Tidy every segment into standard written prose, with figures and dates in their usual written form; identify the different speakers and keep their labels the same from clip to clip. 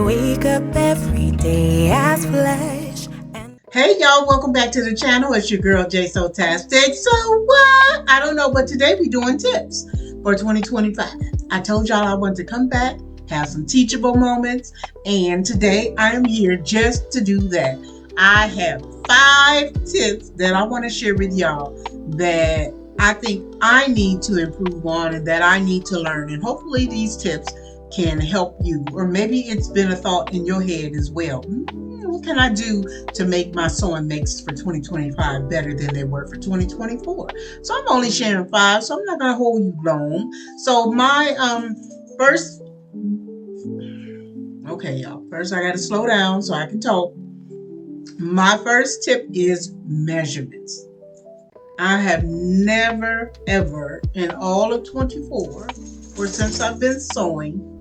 Speaker 1: wake up every day as flesh.
Speaker 2: Hey y'all, welcome back to the channel. It's your girl J So Tastic. So what? I don't know, but today we're doing tips for 2025. I told y'all I wanted to come back, have some teachable moments, and today I am here just to do that. I have 5 tips that I want to share with y'all that I think I need to improve on and that I need to learn. And hopefully these tips can help you, or maybe it's been a thought in your head as well. What can I do to make my sewing makes for 2025 better than they were for 2024? So I'm only sharing 5, so I'm not going to hold you long. So my first, okay y'all, first I got to slow down so I can talk. My first tip is measurements. I have never ever in all of 24 or since I've been sewing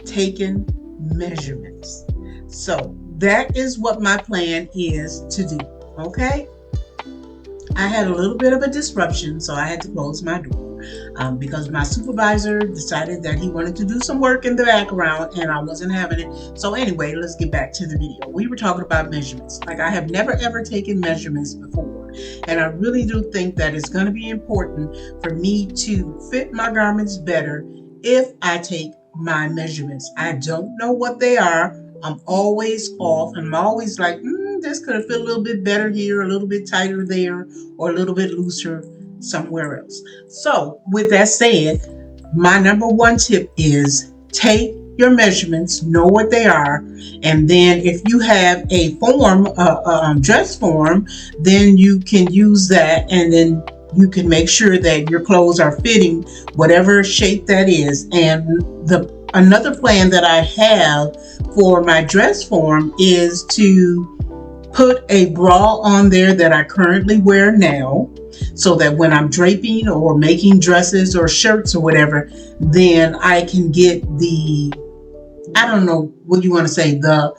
Speaker 2: taken measurements. So that is what my plan is to do. Okay, I had a little bit of a disruption, so I had to close my door because my supervisor decided that he wanted to do some work in the background and I wasn't having it. So anyway, let's get back to the video. We were talking about measurements. Like, I have never ever taken measurements before, and I really do think that it's going to be important for me to fit my garments better if I take my measurements. I don't know what they are. I'm always off, and I'm always like, this could have fit a little bit better here, a little bit tighter there, or a little bit looser somewhere else. So with that said, my number 1 tip is take your measurements, know what they are, and then if you have a form, dress form, then you can use that, and then you can make sure that your clothes are fitting whatever shape that is. And another plan that I have for my dress form is to put a bra on there that I currently wear now, so that when I'm draping or making dresses or shirts or whatever, then I can get the, I don't know what you want to say, the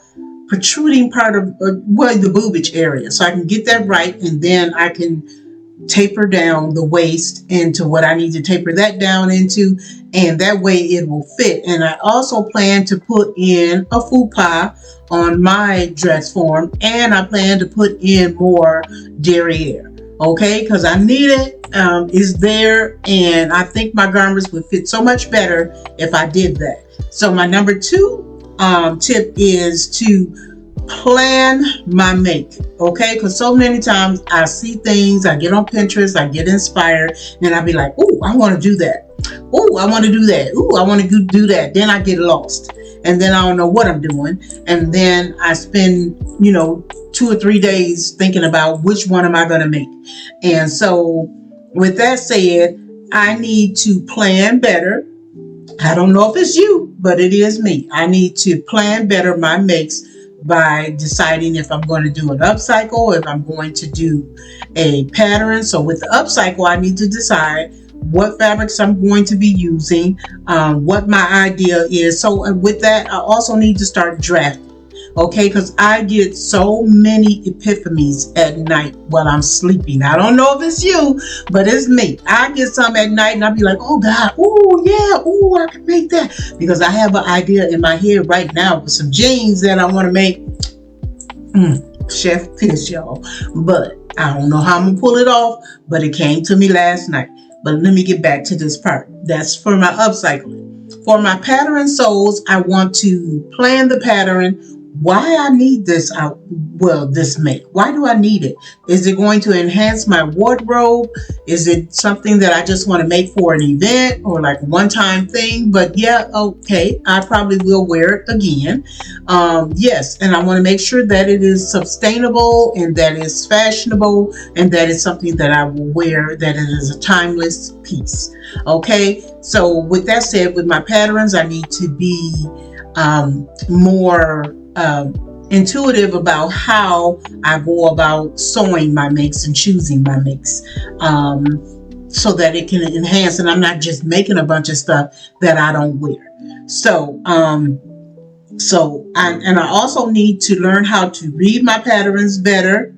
Speaker 2: protruding part of, the boobage area. So I can get that right, and then I can taper down the waist into what I need to taper that down into, and that way it will fit. And I also plan to put in a faux pas on my dress form, and I plan to put in more derriere, okay, because I need it. It's there, and I think my garments would fit so much better if I did that. So my number 2 tip is to plan my make, okay? Because so many times I see things, I get on Pinterest, I get inspired, and I be like, oh, I want to do that. Oh, I want to do that. Oh, I want to do that. Then I get lost, and then I don't know what I'm doing, and then I spend 2 or 3 days thinking about which one am I going to make. And so with that said, I need to plan better. I don't know if it's you, but it is me. I need to plan better my makes by deciding if I'm going to do an upcycle, if I'm going to do a pattern. So with the upcycle, I need to decide what fabrics I'm going to be using, what my idea is. So with that, I also need to start drafting. Okay, because I get so many epiphanies at night while I'm sleeping. I don't know if it's you, but it's me. I get some at night and I'll be like, oh God, oh yeah, oh, I can make that. Because I have an idea in my head right now with some jeans that I want to make. Chef kiss, y'all. But I don't know how I'm going to pull it off, but it came to me last night. But let me get back to this part. That's for my upcycling. For my pattern soles, I want to plan the pattern. Why I need this this make. Why do I need it? Is it going to enhance my wardrobe? Is it something that I just want to make for an event or like a one-time thing? But yeah, okay, I probably will wear it again. Yes, and I want to make sure that it is sustainable and that it's fashionable and that it's something that I will wear, that it is a timeless piece. Okay, so with that said, with my patterns, I need to be more intuitive about how I go about sewing my makes and choosing my makes, so that it can enhance, and I'm not just making a bunch of stuff that I don't wear. So I also need to learn how to read my patterns better.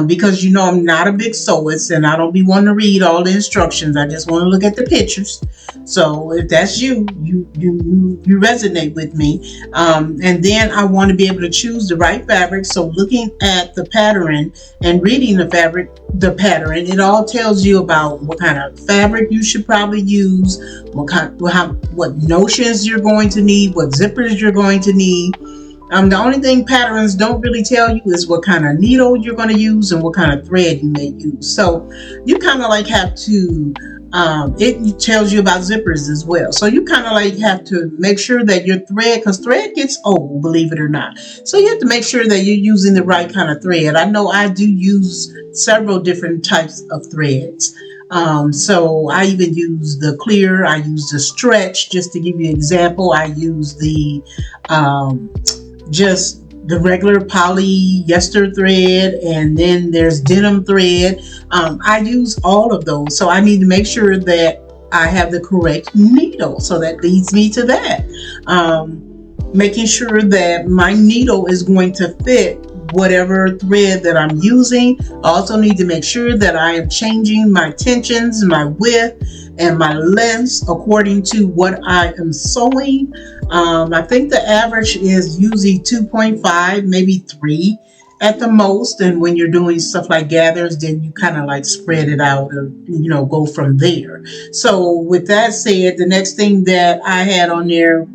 Speaker 2: because I'm not a big sewist and I don't be wanting to read all the instructions. I just want to look at the pictures. So if that's you resonate with me. And then I want to be able to choose the right fabric. So looking at the pattern and reading the pattern, it all tells you about what kind of fabric you should probably use, what notions you're going to need, what zippers you're going to need. The only thing patterns don't really tell you is what kind of needle you're going to use and what kind of thread you may use. So you kind of like have to, it tells you about zippers as well. So you kind of like have to make sure that your thread, because thread gets old, believe it or not. So you have to make sure that you're using the right kind of thread. I know I do use several different types of threads. So I even use the clear, I use the stretch, just to give you an example. I use the, just the regular polyester thread, and then there's denim thread. I use all of those, so I need to make sure that I have the correct needle. So that leads me to that, making sure that my needle is going to fit whatever thread that I'm using. I also need to make sure that I am changing my tensions, my width, and my lengths according to what I am sewing. I think the average is usually 2.5, maybe 3 at the most. And when you're doing stuff like gathers, then you kind of like spread it out or, go from there. So with that said, the next thing that I had on there,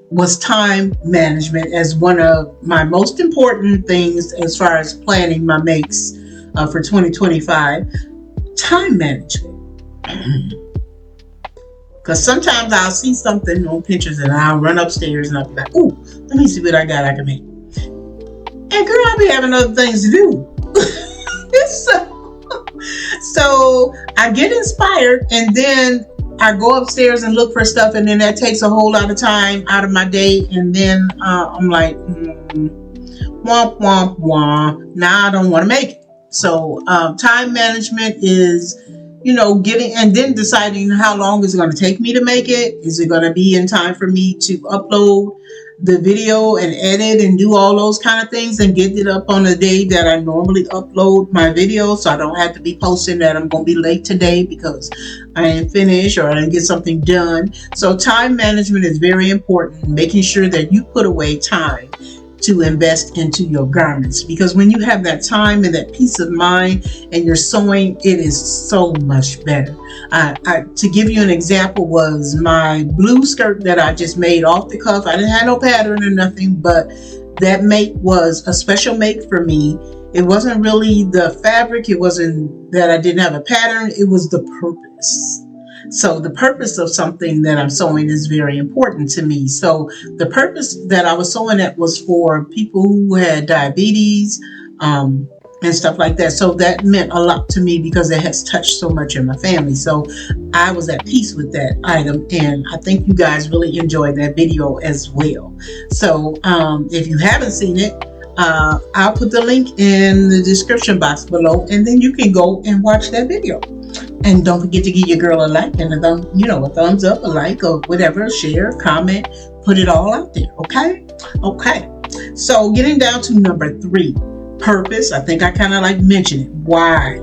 Speaker 2: was time management as one of my most important things as far as planning my makes for 2025. Time management. Because sometimes I'll see something on pictures and I'll run upstairs and I'll be like, ooh, let me see what I got I can make. And girl, I'll be having other things to do. So I get inspired and then I go upstairs and look for stuff, and then that takes a whole lot of time out of my day. And then I'm like, womp, womp, womp. Now I don't want to make it. So time management is, getting and then deciding how long is it going to take me to make it. Is it going to be in time for me to upload the video and edit and do all those kind of things and get it up on the day that I normally upload my video, so I don't have to be posting that I'm going to be late today because I didn't finish or I didn't get something done. So time management is very important, making sure that you put away time to invest into your garments, because when you have that time and that peace of mind and you're sewing, it is so much better. To give you an example, was my blue skirt that I just made off the cuff. I didn't have no pattern or nothing, but that make was a special make for me. It wasn't really the fabric. It wasn't that I didn't have a pattern. It was the purpose. So the purpose of something that I'm sewing is very important to me. So the purpose that I was sewing at was for people who had diabetes, and stuff like that. So that meant a lot to me because it has touched so much in my family. So I was at peace with that item, and I think you guys really enjoyed that video as well. So if you haven't seen it, I'll put the link in the description box below, and then you can go and watch that video. And don't forget to give your girl a like and a thumbs up, a like, or whatever, share, comment, put it all out there. Okay. So getting down to number 3. Purpose. I think I kind of like mentioned it. Why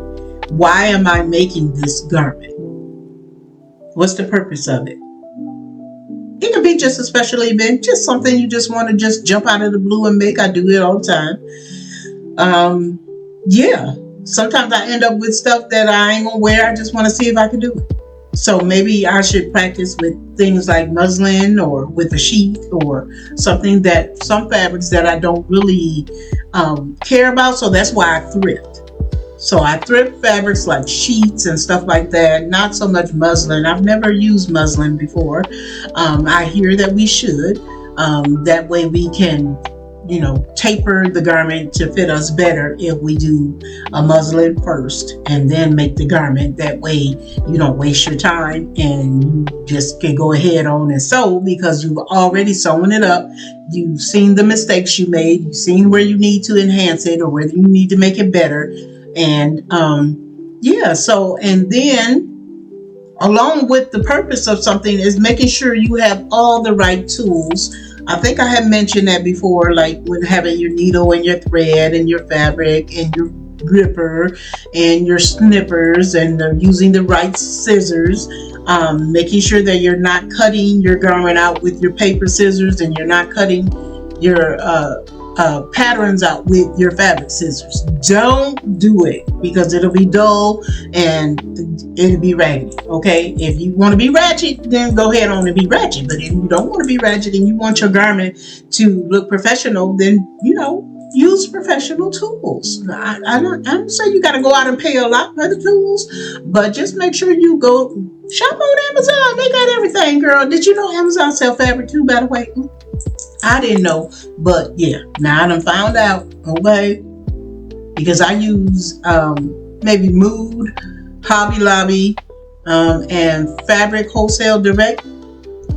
Speaker 2: am I making this garment? What's the purpose of it? It could be just a special event, just something you just want to just jump out of the blue and make. I do it all the time. Sometimes I end up with stuff that I ain't gonna wear. I just want to see if I can do it. So maybe I should practice with things like muslin or with a sheath or something that some fabrics that I don't really care about. So that's why I thrift. So I thrift fabrics like sheets and stuff like that. Not so much muslin. I've never used muslin before. I hear that we should. That way we can, taper the garment to fit us better if we do a muslin first and then make the garment. That way you don't waste your time and you just can go ahead on and sew because you've already sewn it up. You've seen the mistakes you made. You've seen where you need to enhance it or where you need to make it better. And and then along with the purpose of something is making sure you have all the right tools I think I had mentioned that before, like when having your needle and your thread and your fabric and your gripper and your snippers and using the right scissors, making sure that you're not cutting your garment out with your paper scissors and you're not cutting your patterns out with your fabric scissors. Don't do it because it'll be dull and it'll be raggedy. Okay, if you want to be ratchet, then go ahead on and be ratchet. But if you don't want to be ratchet and you want your garment to look professional, then use professional tools. I don't say you got to go out and pay a lot for the tools, but just make sure you go shop on Amazon. They got everything, girl. Did you know Amazon sell fabric too, by the way? I didn't know, but yeah, now I done found out, okay? Because I use maybe Mood, Hobby Lobby, and Fabric Wholesale Direct.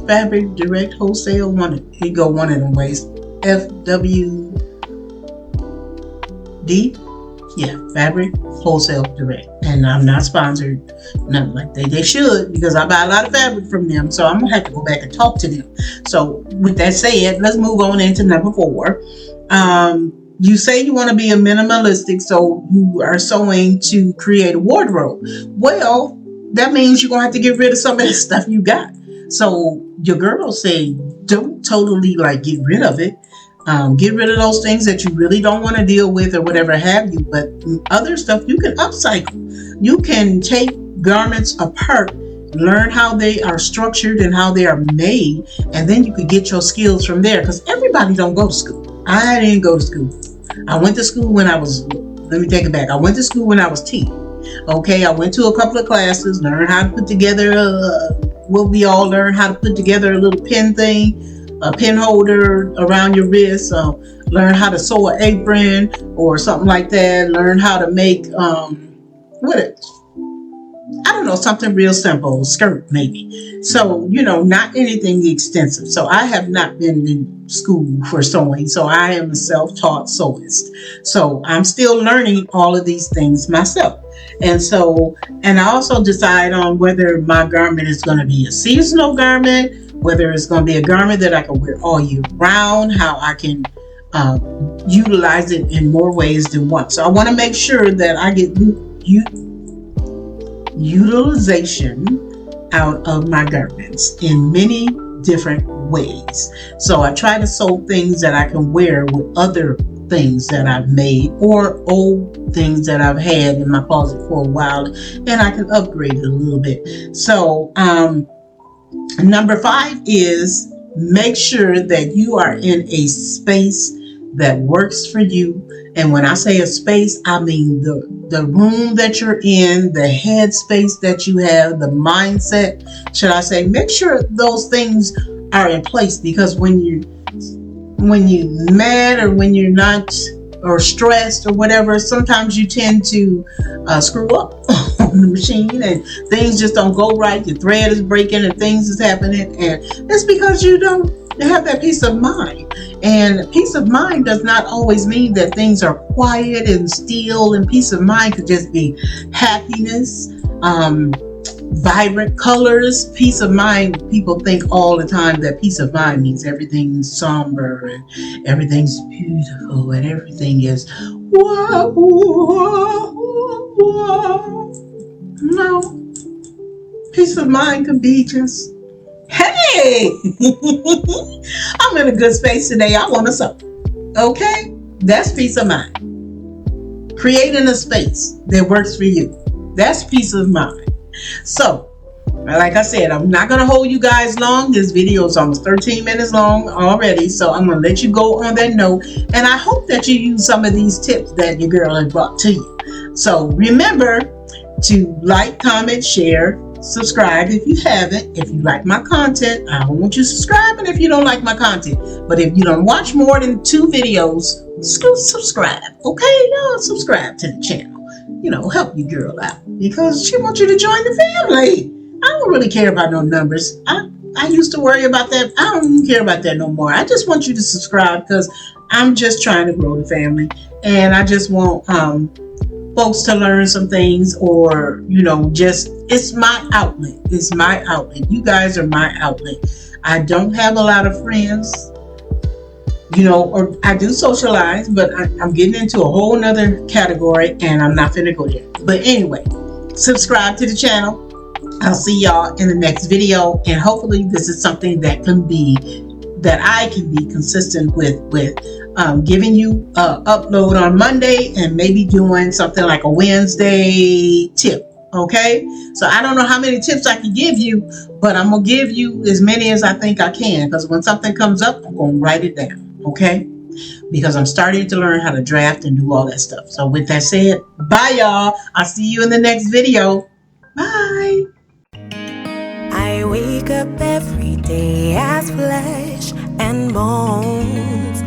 Speaker 2: Fabric Direct Wholesale, one of them ways. FWD, yeah, Fabric Wholesale Direct. And I'm not sponsored, nothing like that. They should, because I buy a lot of fabric from them, so I'm gonna have to go back and talk to them. So with that said, let's move on into number 4. You say you want to be a minimalistic, so you are sewing to create a wardrobe. Well, that means you're gonna have to get rid of some of the stuff you got. So your girl say, don't totally get rid of it. Get rid of those things that you really don't want to deal with or whatever have you. But other stuff you can upcycle. You can take garments apart, learn how they are structured and how they are made, and then you can get your skills from there. Because everybody don't go to school. I didn't go to school. I went to school when I was, let me take it back. I went to school when I was 10. Okay, I went to a couple of classes, learned how to put together, we all learned how to put together a little pin thing, a pin holder around your wrist, learn how to sew an apron or something like that, learn how to make, something real simple, skirt maybe. So, not anything extensive. So I have not been in school for sewing. So I am a self-taught sewist. So I'm still learning all of these things myself. And I also decide on whether my garment is going to be a seasonal garment, whether it's going to be a garment that I can wear all year round, how I can utilize it in more ways than one. So I want to make sure that I get utilization out of my garments in many different ways. So I try to sew things that I can wear with other things that I've made or old things that I've had in my closet for a while, and I can upgrade it a little bit. So number 5 is make sure that you are in a space that works for you. And when I say a space, I mean the room that you're in, the head space that you have, the mindset, should I say. Make sure those things are in place, because when you're mad or when you're not, or stressed or whatever, sometimes you tend to screw up on the machine and things just don't go right. Your thread is breaking and things is happening, and it's because you don't have that peace of mind. And peace of mind does not always mean that things are quiet and still, and peace of mind could just be happiness, vibrant colors. Peace of mind, people think all the time that peace of mind means everything's somber and everything's beautiful and everything is whoa, whoa, whoa. No, peace of mind could be just, hey, I'm in a good space today, I want to sew. Okay, that's peace of mind. Creating a space that works for you, that's peace of mind. So, like I said, I'm not going to hold you guys long. This video is almost 13 minutes long already, so I'm going to let you go on that note. And I hope that you use some of these tips that your girl has brought to you. So remember to like, comment, share, subscribe if you haven't. If you like my content, I don't want you subscribing if you don't like my content. But if you don't watch more than 2 videos, subscribe. Okay? Subscribe to the channel. Help your girl out, because she wants you to join the family. I don't really care about no numbers. I used to worry about that. I don't even care about that no more. I just want you to subscribe, because I'm just trying to grow the family, and I just want folks to learn some things, or just, it's my outlet. It's my outlet. You guys are my outlet. I don't have a lot of friends. or I do socialize, but I'm getting into a whole nother category and I'm not finna go there. But anyway, subscribe to the channel. I'll see y'all in the next video, and hopefully this is something that I can be consistent with giving you upload on Monday and maybe doing something like a Wednesday tip. Okay, so I don't know how many tips I can give you, but I'm gonna give you as many as I think I can, because when something comes up, I'm gonna write it down. Okay, because I'm starting to learn how to draft and do all that stuff. So with that said, bye y'all. I'll see you in the next video. Bye.
Speaker 1: I wake up every day as flesh and bones.